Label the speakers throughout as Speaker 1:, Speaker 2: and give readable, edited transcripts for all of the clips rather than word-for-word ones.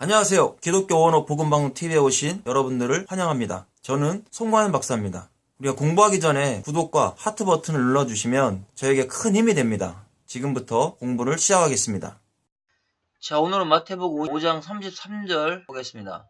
Speaker 1: 안녕하세요. 기독교 원어 복음방송 TV에 오신 여러분들을 환영합니다. 저는 송광현 박사입니다. 우리가 공부하기 전에 구독과 하트 버튼을 눌러주시면 저에게 큰 힘이 됩니다. 지금부터 공부를 시작하겠습니다.
Speaker 2: 자, 오늘은 마태복음 5장 33절 보겠습니다.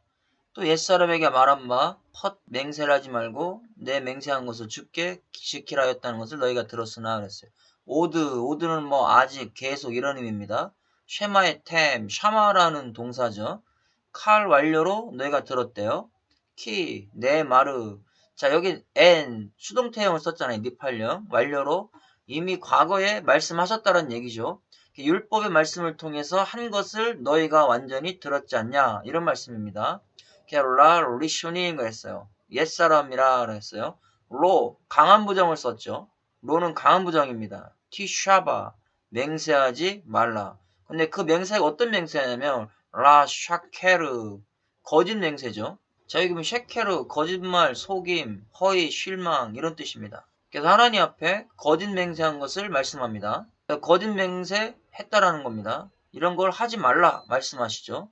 Speaker 2: 또 옛사람에게 말한 바 헛 맹세를 하지 말고 내 맹세한 것을 주께 지키라 하였다는 것을 너희가 들었으나 그랬어요. 오드는 아직 계속 이런 의미입니다. 쉐마의 템, 샤마라는 동사죠. 칼 완료로 너희가 들었대요. 키, 네 마르. 자, 여기 엔 수동태형을 썼잖아요. 니팔령 완료로 이미 과거에 말씀하셨다는 얘기죠. 율법의 말씀을 통해서 한 것을 너희가 완전히 들었지 않냐 이런 말씀입니다. 라 리쇼닝을 했어요. 옛사람이라 그랬어요. 로 강한 부정을 썼죠. 로는 강한 부정입니다. 티샤바 맹세하지 말라. 근데 그 맹세가 어떤 맹세냐면 라 샤케르 거짓 맹세죠. 자, 여기 보면 샤케르 거짓말, 속임, 허위, 실망 이런 뜻입니다. 그래서 하나님 앞에 거짓 맹세한 것을 말씀합니다. 거짓 맹세 했다라는 겁니다. 이런 걸 하지 말라 말씀하시죠.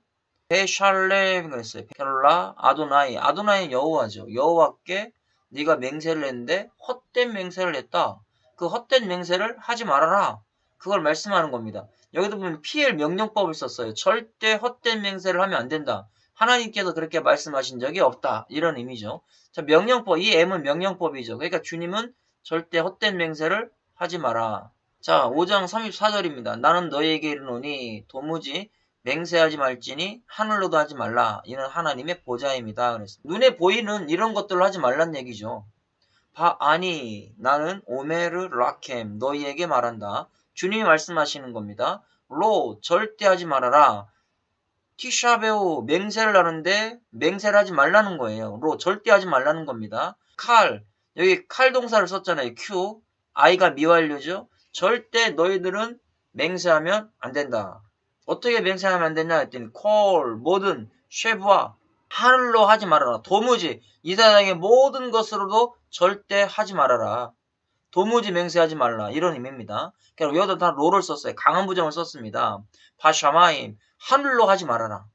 Speaker 2: 베샬렘 그랬어요. 켈라 아도나이. 아도나이 여호와죠. 여호와께 네가 맹세를 했는데 헛된 맹세를 했다. 그 헛된 맹세를 하지 말아라. 그걸 말씀하는 겁니다. 여기도 보면 PL 명령법을 썼어요. 절대 헛된 맹세를 하면 안 된다. 하나님께서 그렇게 말씀하신 적이 없다. 이런 의미죠. 자, 명령법. 이 M은 명령법이죠. 그러니까 주님은 절대 헛된 맹세를 하지 마라. 자, 5장 34절입니다. 나는 너희에게 이르노니 도무지 맹세하지 말지니 하늘로도 하지 말라. 이는 하나님의 보좌입니다. 그랬습니다. 눈에 보이는 이런 것들을 하지 말란 얘기죠. 아니 나는 오메르 라켐 너희에게 말한다. 주님이 말씀하시는 겁니다. 로 절대 하지 말아라. 티샤베오 맹세를 하는데 맹세를 하지 말라는 거예요. 로 절대 하지 말라는 겁니다. 칼 여기 칼 동사를 썼잖아요. 큐 아이가 미완료죠. 절대 너희들은 맹세하면 안 된다. 어떻게 맹세하면 안 되냐 했더니 콜 모든 쉐브와 하늘로 하지 말아라. 도무지 이 세상의 모든 것으로도 절대 하지 말아라. 도무지 맹세하지 말라. 이런 의미입니다. 그러니까 여기다 다 로를 썼어요. 강한 부정을 썼습니다. 바샤마임 하늘로 하지 말아라.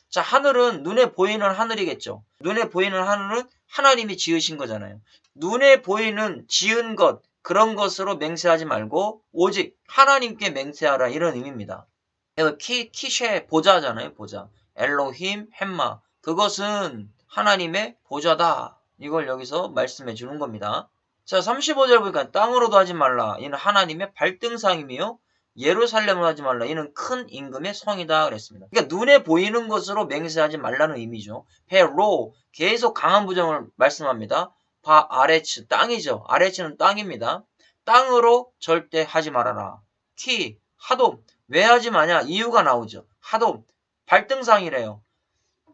Speaker 2: 자, 하늘은 눈에 보이는 하늘이겠죠. 눈에 보이는 하늘은 하나님이 지으신 거잖아요. 눈에 보이는 지은 것 그런 것으로 맹세하지 말고 오직 하나님께 맹세하라. 이런 의미입니다. 그래서 키쉐 보좌잖아요. 보좌. 엘로힘 햄마 그것은 하나님의 보좌다. 이걸 여기서 말씀해 주는 겁니다. 자, 35절 보니까 땅으로도 하지 말라. 이는 하나님의 발등상이며 예루살렘으로 하지 말라. 이는 큰 임금의 성이다. 그랬습니다. 그러니까 눈에 보이는 것으로 맹세하지 말라는 의미죠. 베로 계속 강한 부정을 말씀합니다. 바 아레츠 땅이죠. 아레츠는 땅입니다. 땅으로 절대 하지 말아라. 키 하돔 왜 하지 마냐? 이유가 나오죠. 하돔 발등상이래요.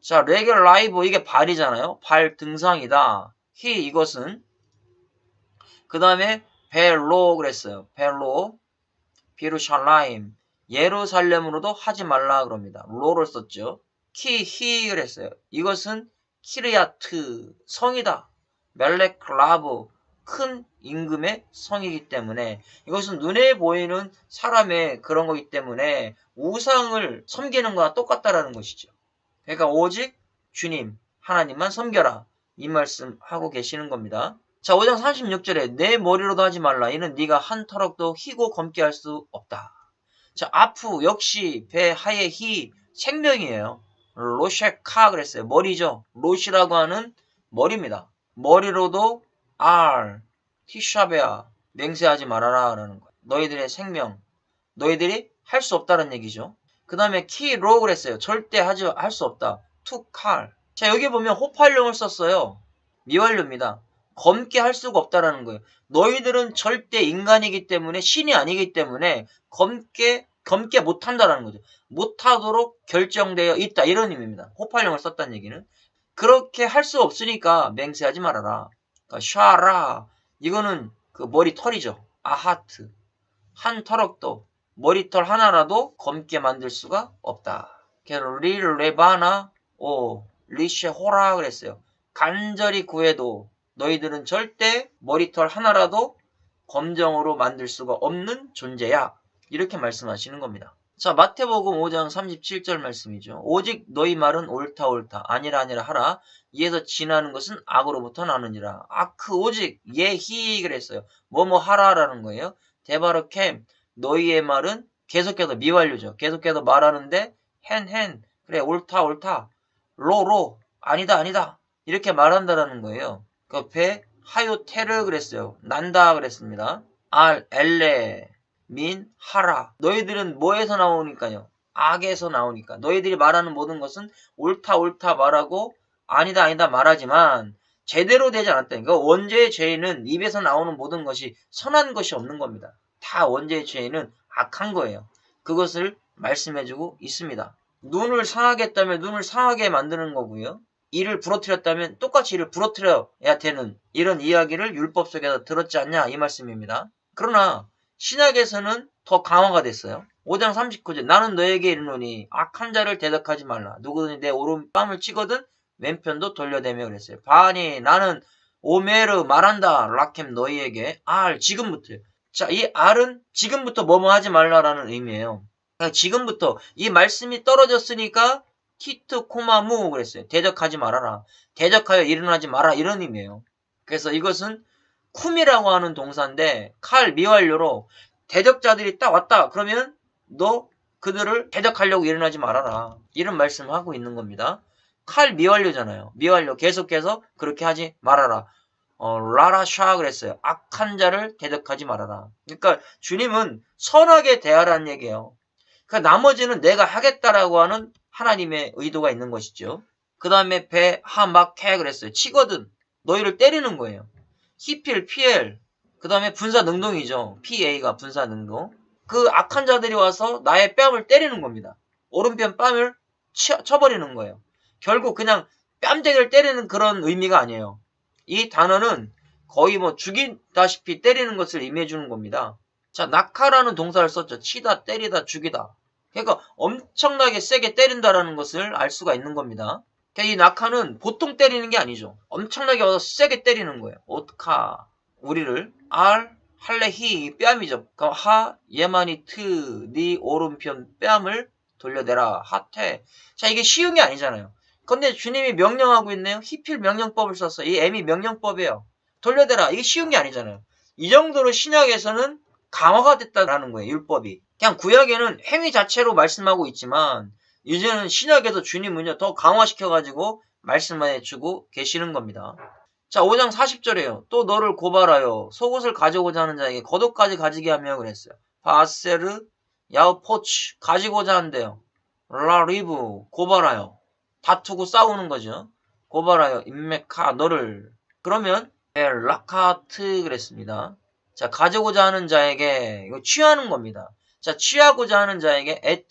Speaker 2: 자, 레겔 라이브 이게 발이잖아요. 발등상이다. 이것은 그 다음에 벨로 그랬어요. 벨로 비루샬라임 예루살렘으로도 하지 말라 그럽니다. 로를 썼죠. 히 그랬어요. 이것은 키르야트 성이다. 멜렉 라브 큰 임금의 성이기 때문에 이것은 눈에 보이는 사람의 그런 거기 때문에 우상을 섬기는 거와 똑같다라는 것이죠. 그러니까 오직 주님 하나님만 섬겨라 이 말씀 하고 계시는 겁니다. 자, 5장 36절에 내 머리로도 하지 말라. 이는 네가 한 터럭도 희고 검게 할 수 없다. 자, 아프 역시 배 하에 히 생명이에요. 로셰카 그랬어요. 머리죠. 로시라고 하는 머리입니다. 머리로도 티샤베아 맹세하지 말아라 라는 거예요. 너희들의 생명 너희들이 할 수 없다는 얘기죠. 그 다음에 키로 그랬어요. 절대 할 수 없다. 투칼 자, 여기 보면 호팔용을 썼어요. 미완료입니다. 검게 할 수가 없다라는 거예요. 너희들은 절대 인간이기 때문에 신이 아니기 때문에 검게 못한다라는 거죠. 못하도록 결정되어 있다 이런 의미입니다. 호팔용을 썼다는 얘기는 그렇게 할 수 없으니까 맹세하지 말아라. 그러니까 샤라 이거는 그 머리털이죠. 아하트 한 터럭도 머리털 하나라도 검게 만들 수가 없다. 릴레바나 리쉐호라 그랬어요. 간절히 구해도 너희들은 절대 머리털 하나라도 검정으로 만들 수가 없는 존재야. 이렇게 말씀하시는 겁니다. 자, 마태복음 5장 37절 말씀이죠. 오직 너희 말은 옳다 옳다 아니라 아니라 하라. 이에서 지나는 것은 악으로부터 나느니라. 그 오직 예히 그랬어요. 뭐뭐 하라라는 거예요. 데바르켐 너희의 말은 계속해서 미완료죠. 계속해서 말하는데 헨 그래 옳다 옳다 로로 아니다 아니다 이렇게 말한다라는 거예요. 그 배 하요 테르 그랬어요. 난다 그랬습니다. 알 엘레 민 하라. 너희들은 뭐에서 나오니까요? 악에서 나오니까. 너희들이 말하는 모든 것은 옳다 옳다 말하고 아니다 아니다 말하지만 제대로 되지 않았다니까. 원죄의 죄는 입에서 나오는 모든 것이 선한 것이 없는 겁니다. 다 원죄의 죄는 악한 거예요. 그것을 말씀해주고 있습니다. 눈을 상하게 했다면 눈을 상하게 만드는 거고요. 이를 부러뜨렸다면 똑같이 이를 부러뜨려야 되는 이런 이야기를 율법 속에서 들었지 않냐 이 말씀입니다. 그러나 신약에서는 더 강화가 됐어요. 5장 39절 나는 너에게 이르노니 악한 자를 대적하지 말라. 누구든지 내 오른뺨을 치거든 왼편도 돌려대며 그랬어요. 바니 나는 오메르 말한다. 라켐 너희에게 지금부터. 자, 이 알은 지금부터 뭐뭐 하지 말라라는 의미예요. 그러니까 지금부터 이 말씀이 떨어졌으니까 키트 코마무 그랬어요. 대적하지 말아라. 대적하여 일어나지 마라 이런 의미예요. 그래서 이것은 쿰이라고 하는 동사인데 칼 미완료로 대적자들이 딱 왔다. 그러면 너 그들을 대적하려고 일어나지 말아라. 이런 말씀을 하고 있는 겁니다. 칼 미완료잖아요. 미완료 계속해서 그렇게 하지 말아라. 라라샤 그랬어요. 악한 자를 대적하지 말아라. 그러니까 주님은 선하게 대하라는 얘기예요. 그러니까 나머지는 내가 하겠다라고 하는 하나님의 의도가 있는 것이죠. 그 다음에 배 하마케 그랬어요. 치거든. 너희를 때리는 거예요. 히필, 피엘, 그 다음에 분사능동이죠. PA가 분사능동. 그 악한 자들이 와서 나의 뺨을 때리는 겁니다. 오른편 뺨을 쳐버리는 거예요. 결국 그냥 뺨대기를 때리는 그런 의미가 아니에요. 이 단어는 거의 죽이다시피 때리는 것을 의미해 주는 겁니다. 자, 낙하라는 동사를 썼죠. 치다, 때리다, 죽이다. 그러니까 엄청나게 세게 때린다라는 것을 알 수가 있는 겁니다. 이 낙하는 보통 때리는 게 아니죠. 엄청나게 와서 세게 때리는 거예요. 오트카 우리를 할레히 뺨이죠. 그럼 예마니트 네 오른편 뺨을 돌려내라 하테. 자, 이게 쉬운 게 아니잖아요. 근데 주님이 명령하고 있네요. 히필 명령법을 썼어. 이 M이 명령법이에요. 돌려대라. 이게 쉬운 게 아니잖아요. 이 정도로 신약에서는 강화가 됐다라는 거예요. 율법이. 그냥 구약에는 행위 자체로 말씀하고 있지만 이제는 신약에서 주님은요 더 강화시켜가지고 말씀해주고 계시는 겁니다. 자, 5장 40절에요. 또 너를 고발하여 속옷을 가져오고자 하는 자에게 겉옷까지 가지게 하며 그랬어요. 바세르 야우포츠 가지고자 한대요. 라리브 고발하여 다투고 싸우는 거죠. 고발하여 인메카 너를. 그러면 라카트 그랬습니다. 자, 가져고자 하는 자에게 이거 취하는 겁니다. 자, 취하고자 하는 자에게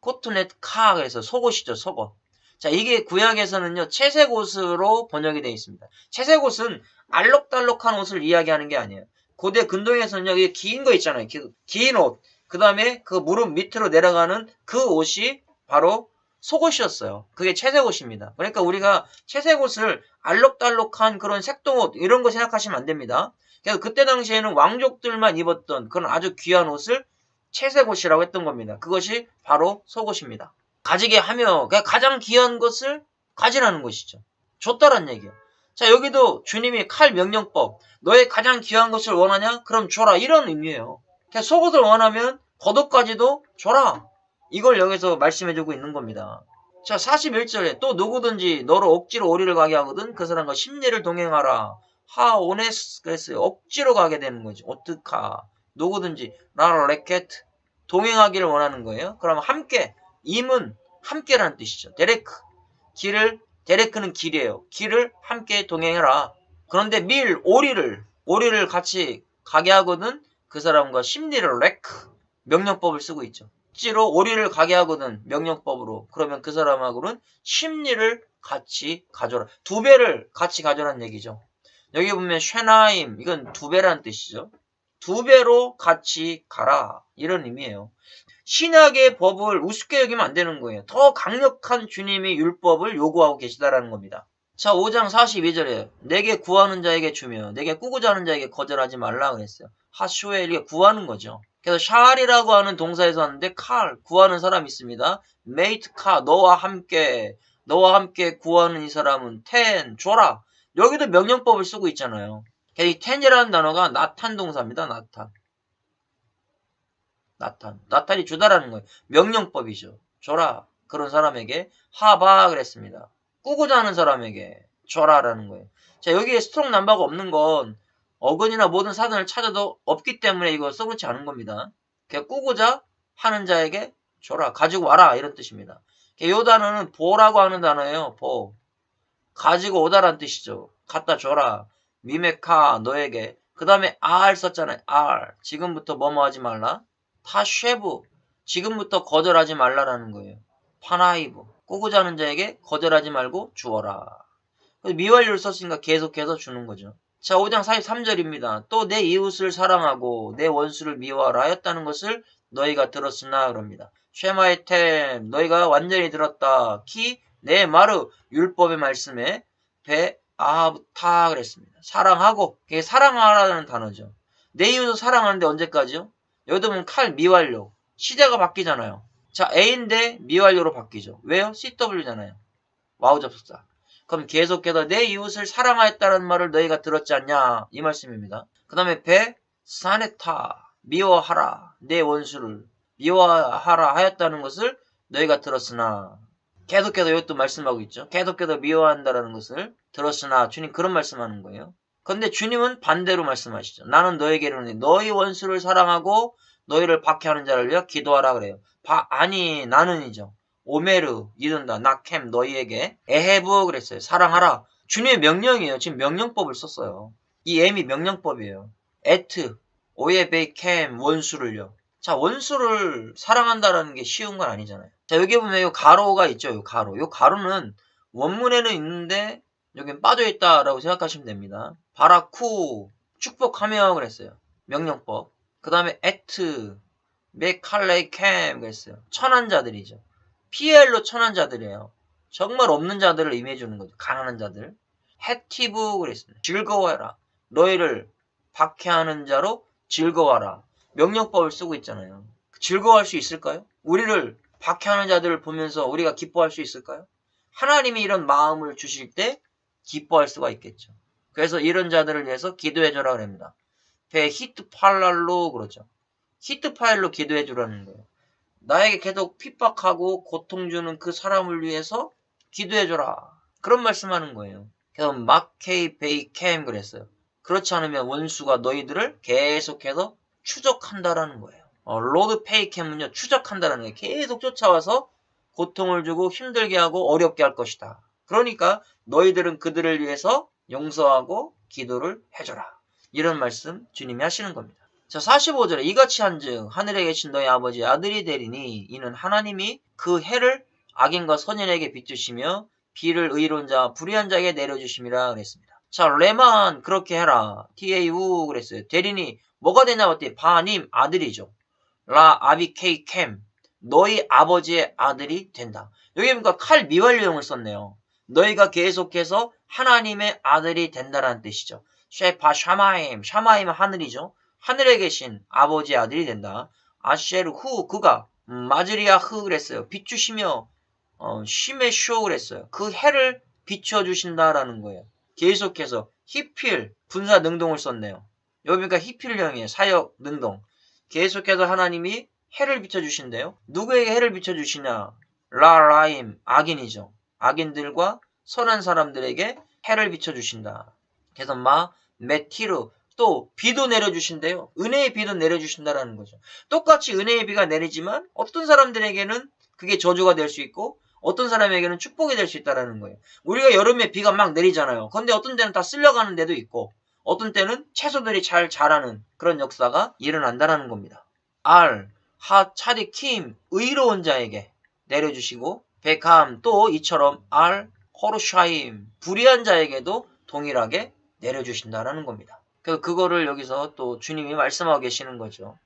Speaker 2: 코트넷 카 그래서 속옷이죠. 속옷. 자, 이게 구약에서는요 채색 옷으로 번역이 되어 있습니다. 채색 옷은 알록달록한 옷을 이야기하는 게 아니에요. 고대 근동에서는요 이게 긴 거 있잖아요. 긴 옷. 그 다음에 그 무릎 밑으로 내려가는 그 옷이 바로 속옷이었어요. 그게 채색 옷입니다. 그러니까 우리가 채색 옷을 알록달록한 그런 색동옷 이런 거 생각하시면 안 됩니다. 그래서 그때 당시에는 왕족들만 입었던 그런 아주 귀한 옷을 채색 옷이라고 했던 겁니다. 그것이 바로 속옷입니다. 가지게 하며 가장 귀한 것을 가지라는 것이죠. 줬다란 얘기예요. 자, 여기도 주님이 칼 명령법 너의 가장 귀한 것을 원하냐? 그럼 줘라 이런 의미예요. 속옷을 원하면 겉옷까지도 줘라. 이걸 여기서 말씀해주고 있는 겁니다. 자, 41절에 또 누구든지 너로 억지로 오리를 가게 하거든 그 사람과 심리를 동행하라. 하오네스 그랬어요. 억지로 가게 되는 거지. 어떡하. 누구든지 라레켓 동행하기를 원하는 거예요. 그럼 함께 임은 함께라는 뜻이죠. 데레크는 길이에요. 길을 함께 동행해라. 그런데 오리를 같이 가게 하거든 그 사람과 심리를 레크 명령법을 쓰고 있죠. 억지로 오리를 가게 하거든 명령법으로. 그러면 그 사람하고는 심리를 같이 가져라. 2배를 같이 가져라는 얘기죠. 여기 보면 쉐나임 이건 2배라는 뜻이죠. 2배로 같이 가라 이런 의미예요. 신약의 법을 우습게 여기면 안 되는 거예요. 더 강력한 주님이 율법을 요구하고 계시다라는 겁니다. 자, 5장 42절에 내게 구하는 자에게 주며 내게 꾸고자 하는 자에게 거절하지 말라 그랬어요. 하쇼엘 이게 구하는 거죠. 그래서 샬이라고 하는 동사에서 왔는데 칼, 구하는 사람이 있습니다. mate 칼, 너와 함께 구하는 이 사람은 ten, 줘라. 여기도 명령법을 쓰고 있잖아요. 이 ten이라는 단어가 나탄 동사입니다. 나탄이 주다라는 거예요. 명령법이죠. 줘라. 그런 사람에게 하바 그랬습니다. 꾸고자 하는 사람에게 줘라라는 거예요. 자, 여기에 스트롱 넘버가 없는 건 어근이나 모든 사전을 찾아도 없기 때문에 이거 써놓지 않은 겁니다. 그냥 꾸고자 하는 자에게 줘라. 가지고 와라. 이런 뜻입니다. 이 단어는 보라고 하는 단어예요. 보. 가지고 오다라는 뜻이죠. 갖다 줘라. 미메카 너에게. 그 다음에 알 썼잖아요. 알. 지금부터 뭐뭐 하지 말라. 타쉐브. 지금부터 거절하지 말라라는 거예요. 파나이브. 꾸고자 하는 자에게 거절하지 말고 주어라. 미완료를 썼으니까 계속해서 주는 거죠. 자, 5장 43절입니다. 또 내 이웃을 사랑하고 내 원수를 미워하라 하였다는 것을 너희가 들었으나 그럽니다. 쉐마의 템 너희가 완전히 들었다. 키 내 마르 율법의 말씀에 배 아부타 그랬습니다. 사랑하고 그게 사랑하라는 단어죠. 내 이웃을 사랑하는데 언제까지요? 여기도 보면 칼 미완료 시대가 바뀌잖아요. 자, A인데 미완료로 바뀌죠. 왜요? CW잖아요. 와우 접속사. 그럼 계속해서 내 이웃을 사랑하였다는 말을 너희가 들었지 않냐? 이 말씀입니다. 그 다음에 배 사네타 미워하라. 내 원수를 미워하라 하였다는 것을 너희가 들었으나 계속해서 이것도 말씀하고 있죠. 계속해서 미워한다라는 것을 들었으나 주님 그런 말씀하는 거예요. 그런데 주님은 반대로 말씀하시죠. 나는 너에게 이르노니 너희 원수를 사랑하고 너희를 박해하는 자를 위하여 기도하라 그래요. 아니 나는이죠. 오메르 이른다 나캠 너희에게 에헤브 그랬어요. 사랑하라. 주님의 명령이에요. 지금 명령법을 썼어요. 이 M이 명령법이에요. 에트 오예베이 캠 원수를요. 자, 원수를 사랑한다라는 게 쉬운 건 아니잖아요. 자, 여기 보면 요 가로가 있죠. 요 가로. 요 가로는 원문에는 있는데 여긴 빠져있다라고 생각하시면 됩니다. 바라쿠 축복하며 그랬어요. 명령법. 그 다음에 에트 메칼레이 캠 그랬어요. 천한 자들이죠. PL로 천한 자들이에요. 정말 없는 자들을 임해주는 거죠. 가난한 자들. 해티브 그랬습니다. 즐거워해라. 너희를 박해하는 자로 즐거워하라. 명령법을 쓰고 있잖아요. 즐거워할 수 있을까요? 우리를 박해하는 자들을 보면서 우리가 기뻐할 수 있을까요? 하나님이 이런 마음을 주실 때 기뻐할 수가 있겠죠. 그래서 이런 자들을 위해서 기도해줘라 그럽니다. 배 히트 팔랄로 그러죠. 히트 파일로 기도해주라는 거예요. 나에게 계속 핍박하고 고통 주는 그 사람을 위해서 기도해줘라. 그런 말씀하는 거예요. 그래서 마케이 베이 캠 그랬어요. 그렇지 않으면 원수가 너희들을 계속해서 추적한다라는 거예요. 로드 페이 캠은요 추적한다라는 거예요. 계속 쫓아와서 고통을 주고 힘들게 하고 어렵게 할 것이다. 그러니까 너희들은 그들을 위해서 용서하고 기도를 해줘라. 이런 말씀 주님이 하시는 겁니다. 자, 45절에 이같이 한즉 하늘에 계신 너희 아버지의 아들이 되리니 이는 하나님이 그 해를 악인과 선인에게 비추시며 비를 의로운 자 불의한 자에게 내려주심이라 그랬습니다. 자, 레만 그렇게 해라. TAU 그랬어요. 되리니 뭐가 되냐 봤더니 바님 아들이죠. 라 아비케이 캠 너희 아버지의 아들이 된다. 여기 보니까 칼 미완료형을 썼네요. 너희가 계속해서 하나님의 아들이 된다라는 뜻이죠. 쉐파 샤마임 샤마임은 하늘이죠. 하늘에 계신 아버지의 아들이 된다. 아쉐르 후 그가 마즈리아 흐 그랬어요. 비추시며 시메쇼 그랬어요. 그 해를 비춰주신다라는 거예요. 계속해서 히필 분사 능동을 썼네요. 여기 보니까 히필령이에요. 사역 능동. 계속해서 하나님이 해를 비춰주신대요. 누구에게 해를 비춰주시냐? 라라임 악인이죠. 악인들과 선한 사람들에게 해를 비춰주신다. 그래서 메티르 또 비도 내려주신대요. 은혜의 비도 내려주신다라는 거죠. 똑같이 은혜의 비가 내리지만 어떤 사람들에게는 그게 저주가 될 수 있고 어떤 사람에게는 축복이 될 수 있다라는 거예요. 우리가 여름에 비가 막 내리잖아요. 그런데 어떤 때는 다 쓸려가는 데도 있고 어떤 때는 채소들이 잘 자라는 그런 역사가 일어난다라는 겁니다. 하 차디킴 의로운 자에게 내려주시고 베감 또 이처럼 호르샤임 불의한 자에게도 동일하게 내려주신다라는 겁니다. 그거를 여기서 또 주님이 말씀하고 계시는 거죠.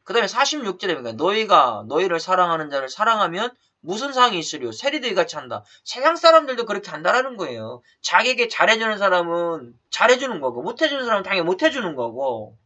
Speaker 2: 그 다음에 46절에 너희가 너희를 사랑하는 자를 사랑하면 무슨 상이 있으리요? 세리들이 같이 한다. 세상 사람들도 그렇게 한다라는 거예요. 자기에게 잘해주는 사람은 잘해주는 거고 못해주는 사람은 당연히 못해주는 거고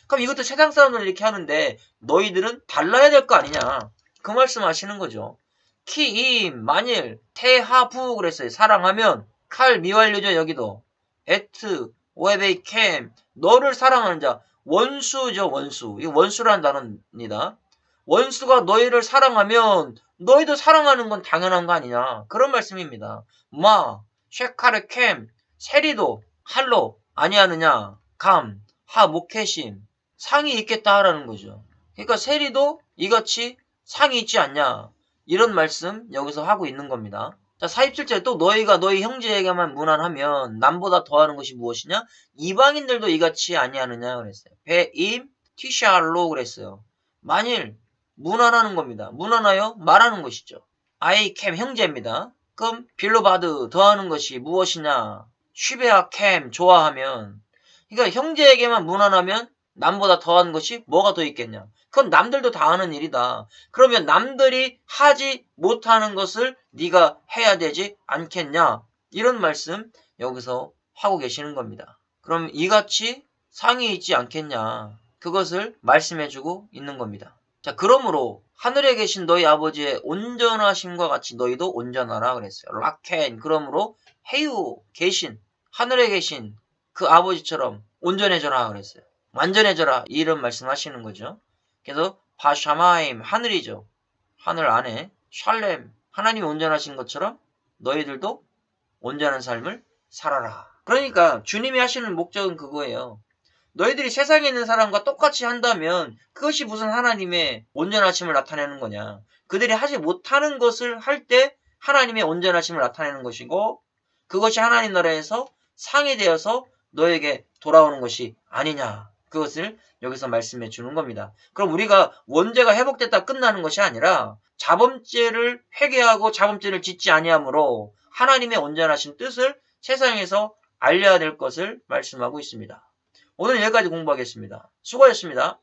Speaker 2: 그럼 이것도 세상 사람들은 이렇게 하는데 너희들은 달라야 될 거 아니냐. 그 말씀 하시는 거죠. 키임 만일 태하부 그랬어요. 사랑하면 칼 미완료죠. 여기도 에트 오에베이 캠 너를 사랑하는 자 원수죠. 원수. 이거 원수라는 단어입니다. 원수가 너희를 사랑하면 너희도 사랑하는 건 당연한 거 아니냐. 그런 말씀입니다. 마 쉐카르 캠 세리도 할로 아니하느냐. 감 하 목회심 상이 있겠다 하라는 거죠. 그러니까 세리도 이같이 상이 있지 않냐. 이런 말씀 여기서 하고 있는 겁니다. 자, 47절 또 너희가 너희 형제에게만 무난하면 남보다 더하는 것이 무엇이냐? 이방인들도 이같이 아니하느냐 그랬어요. 배임 티샬로 그랬어요. 만일 무난하는 겁니다. 무난하여 말하는 것이죠. 아이 캠 형제입니다. 그럼 빌로바드 더하는 것이 무엇이냐? 쉬베아 캠 좋아하면 그러니까 형제에게만 무난하면 남보다 더한 것이 뭐가 더 있겠냐? 그건 남들도 다 하는 일이다. 그러면 남들이 하지 못하는 것을 네가 해야 되지 않겠냐? 이런 말씀 여기서 하고 계시는 겁니다. 그럼 이같이 상이 있지 않겠냐? 그것을 말씀해주고 있는 겁니다. 자, 그러므로 하늘에 계신 너희 아버지의 온전하심과 같이 너희도 온전하라 그랬어요. 라켄 그러므로 해유 계신 하늘에 계신 그 아버지처럼 온전해져라 그랬어요. 완전해져라 이런 말씀하시는 거죠. 그래서 바샤마임 하늘이죠. 하늘 안에 샬렘 하나님이 온전하신 것처럼 너희들도 온전한 삶을 살아라. 그러니까 주님이 하시는 목적은 그거예요. 너희들이 세상에 있는 사람과 똑같이 한다면 그것이 무슨 하나님의 온전하심을 나타내는 거냐. 그들이 하지 못하는 것을 할 때 하나님의 온전하심을 나타내는 것이고 그것이 하나님 나라에서 상이 되어서 너에게 돌아오는 것이 아니냐. 그것을 여기서 말씀해 주는 겁니다. 그럼 우리가 원죄가 회복됐다 끝나는 것이 아니라 자범죄를 회개하고 자범죄를 짓지 아니하므로 하나님의 온전하신 뜻을 세상에서 알려야 될 것을 말씀하고 있습니다. 오늘 여기까지 공부하겠습니다. 수고하셨습니다.